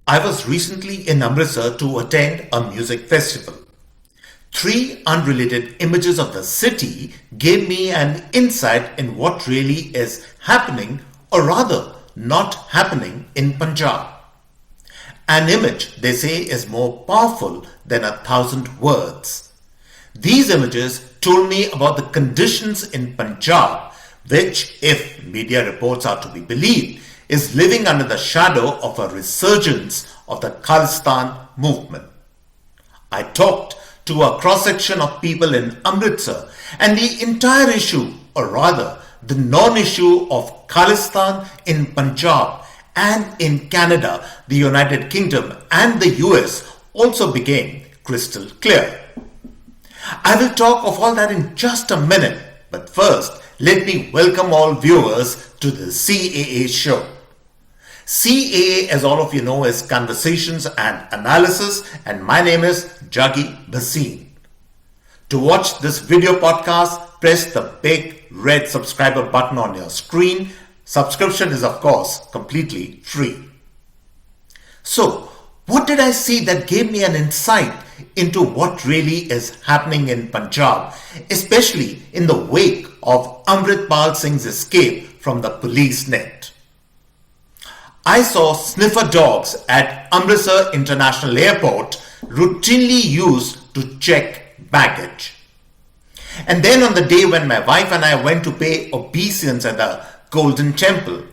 I was recently in Amritsar to attend a music festival. Three unrelated images of the city gave me an insight in what really is happening, or rather, not happening in Punjab. An image, they say, is more powerful than 1,000 words. These images told me about the conditions in Punjab, which, if media reports are to be believed, is living under the shadow of a resurgence of the Khalistan movement. I talked to a cross-section of people in Amritsar, and the entire issue, or rather the non-issue of Khalistan in Punjab and in Canada, the United Kingdom and the US also became crystal clear. I will talk of all that in just a minute, but first let me welcome all viewers to the CAA show. CAA, as all of you know, is Conversations and Analysis, and my name is Juggi Bhasin. To watch this video podcast, press the big red subscriber button on your screen. Subscription is, of course, completely free. So, what did I see that gave me an insight into what really is happening in Punjab, especially in the wake of Amritpal Singh's escape from the police net? I saw sniffer dogs at Amritsar International Airport routinely used to check baggage. And then on the day when my wife and I went to pay obeisance at the Golden Temple,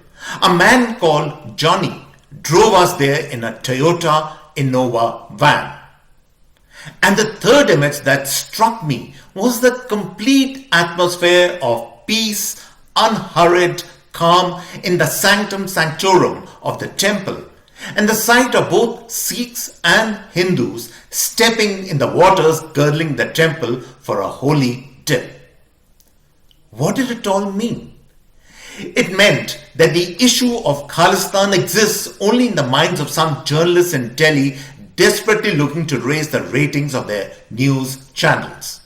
a man called Johnny drove us there in a Toyota Innova van. And the third image that struck me was the complete atmosphere of peace, unhurried calm in the sanctum sanctorum of the temple, and the sight of both Sikhs and Hindus stepping in the waters girdling the temple for a holy dip. What did it all mean? It meant that the issue of Khalistan exists only in the minds of some journalists in Delhi desperately looking to raise the ratings of their news channels.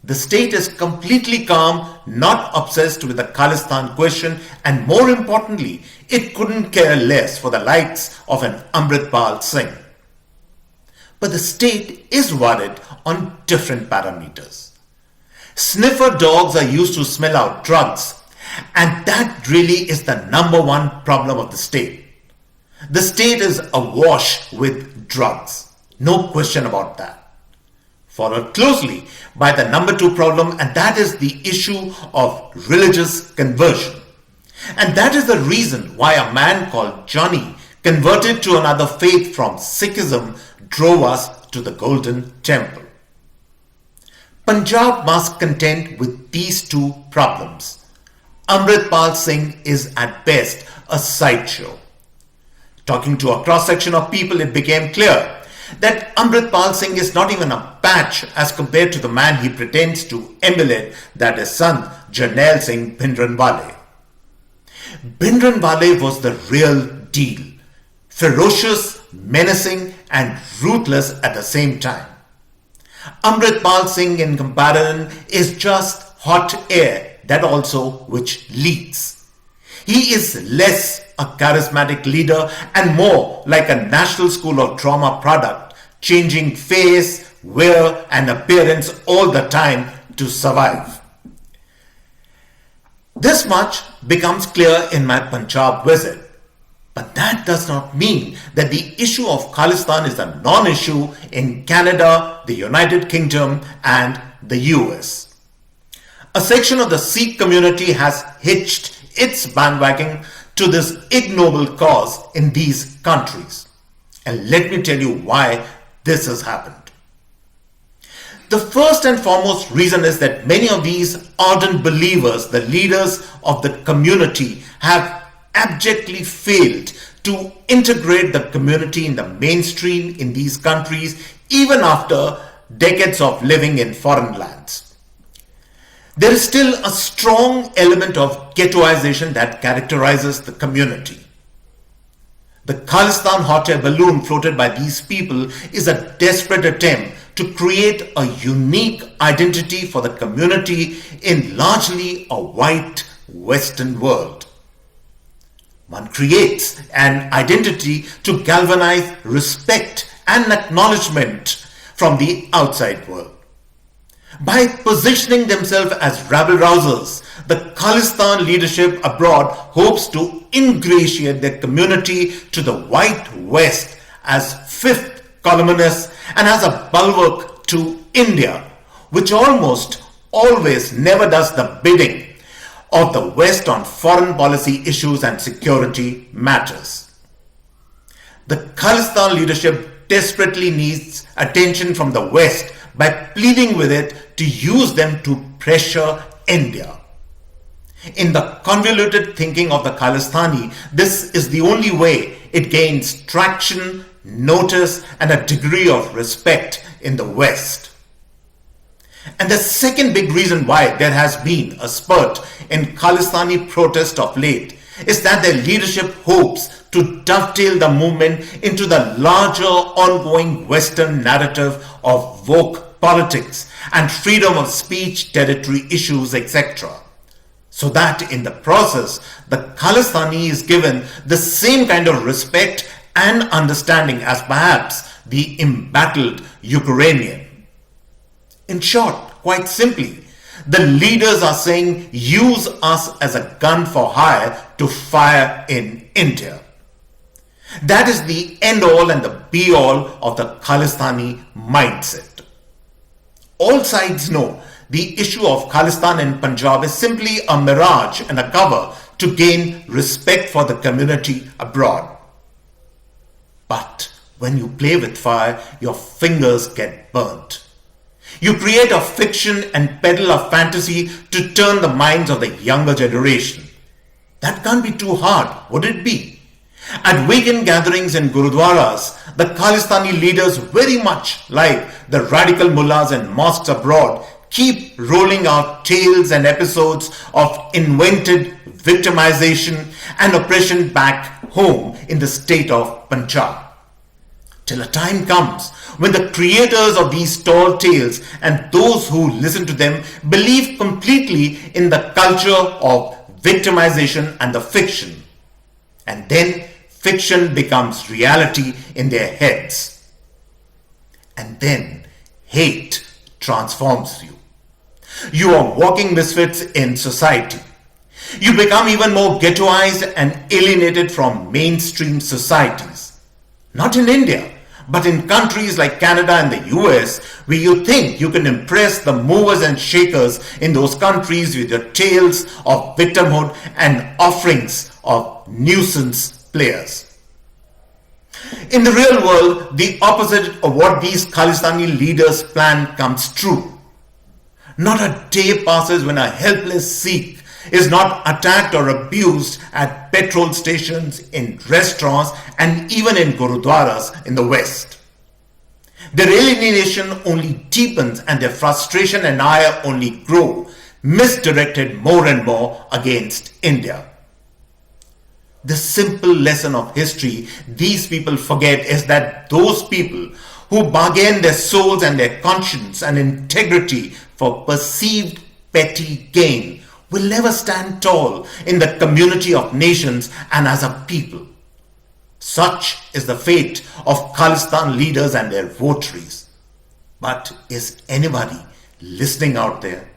The state is completely calm, not obsessed with the Khalistan question, and more importantly, it couldn't care less for the likes of an Amritpal Singh. But the state is worried on different parameters. Sniffer dogs are used to smell out drugs, and that really is the number one problem of the state. The state is awash with drugs, no question about that. Followed closely by the number two problem, and that is the issue of religious conversion. And that is the reason why a man called Johnny, converted to another faith from Sikhism, drove us to the Golden Temple. Punjab must contend with these two problems. Amritpal Singh is at best a sideshow. Talking to a cross-section of people, it became clear that Amritpal Singh is not even a patch as compared to the man he pretends to emulate, that is son Jarnail Singh Bhindranwale. Bhindranwale was the real deal, ferocious, menacing and ruthless at the same time. Amritpal Singh in comparison is just hot air that also which leaks. He is less a charismatic leader and more like a National School of Drama product, changing face, wear and appearance all the time to survive. This much becomes clear in my Punjab visit. But that does not mean that the issue of Khalistan is a non-issue in Canada, the United Kingdom and the US. A section of the Sikh community has hitched its bandwagon to this ignoble cause in these countries. And let me tell you why this has happened. The first and foremost reason is that many of these ardent believers, the leaders of the community, have abjectly failed to integrate the community in the mainstream in these countries, even after decades of living in foreign lands. There is still a strong element of ghettoization that characterizes the community. The Khalistan hot air balloon floated by these people is a desperate attempt to create a unique identity for the community in largely a white Western world. One creates an identity to galvanize respect and acknowledgement from the outside world. By positioning themselves as rabble-rousers, the Khalistan leadership abroad hopes to ingratiate their community to the white West as fifth columnists and as a bulwark to India, which almost always never does the bidding of the West on foreign policy issues and security matters. The Khalistan leadership desperately needs attention from the West by pleading with it to use them to pressure India. In the convoluted thinking of the Khalistani, this is the only way it gains traction, notice, and a degree of respect in the West. And the second big reason why there has been a spurt in Khalistani protest of late is that their leadership hopes to dovetail the movement into the larger ongoing Western narrative of woke politics and freedom of speech, territory issues, etc. So that in the process, the Khalistani is given the same kind of respect and understanding as perhaps the embattled Ukrainian. In short, quite simply, the leaders are saying, use us as a gun for hire to fire in India. That is the end all and the be all of the Khalistani mindset. All sides know the issue of Khalistan in Punjab is simply a mirage and a cover to gain respect for the community abroad. But when you play with fire, your fingers get burnt. You create a fiction and peddle a fantasy to turn the minds of the younger generation. That can't be too hard, would it be? At weekend gatherings in Gurudwaras, the Khalistani leaders, very much like the radical mullahs and mosques abroad, keep rolling out tales and episodes of invented victimization and oppression back home in the state of Punjab. Till a time comes when the creators of these tall tales and those who listen to them believe completely in the culture of victimization and the fiction. And then fiction becomes reality in their heads. And then hate transforms you. You are walking misfits in society. You become even more ghettoized and alienated from mainstream societies. Not in India, but in countries like Canada and the US, where you think you can impress the movers and shakers in those countries with your tales of victimhood and offerings of nuisance players. In the real world, the opposite of what these Khalistani leaders plan comes true. Not a day passes when a helpless Sikh is not attacked or abused at petrol stations, in restaurants, and even in gurudwaras in the West. Their alienation only deepens and their frustration and ire only grow, misdirected more and more against India. The simple lesson of history these people forget is that those people who bargain their souls and their conscience and integrity for perceived petty gain will never stand tall in the community of nations and as a people. Such is the fate of Khalistan leaders and their votaries. But is anybody listening out there?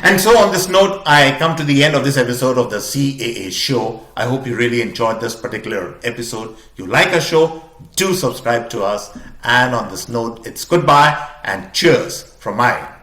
And so on this note, I come to the end of this episode of the CAA show. I hope you really enjoyed this particular episode. You like our show, do subscribe to us. And on this note, it's goodbye and cheers from my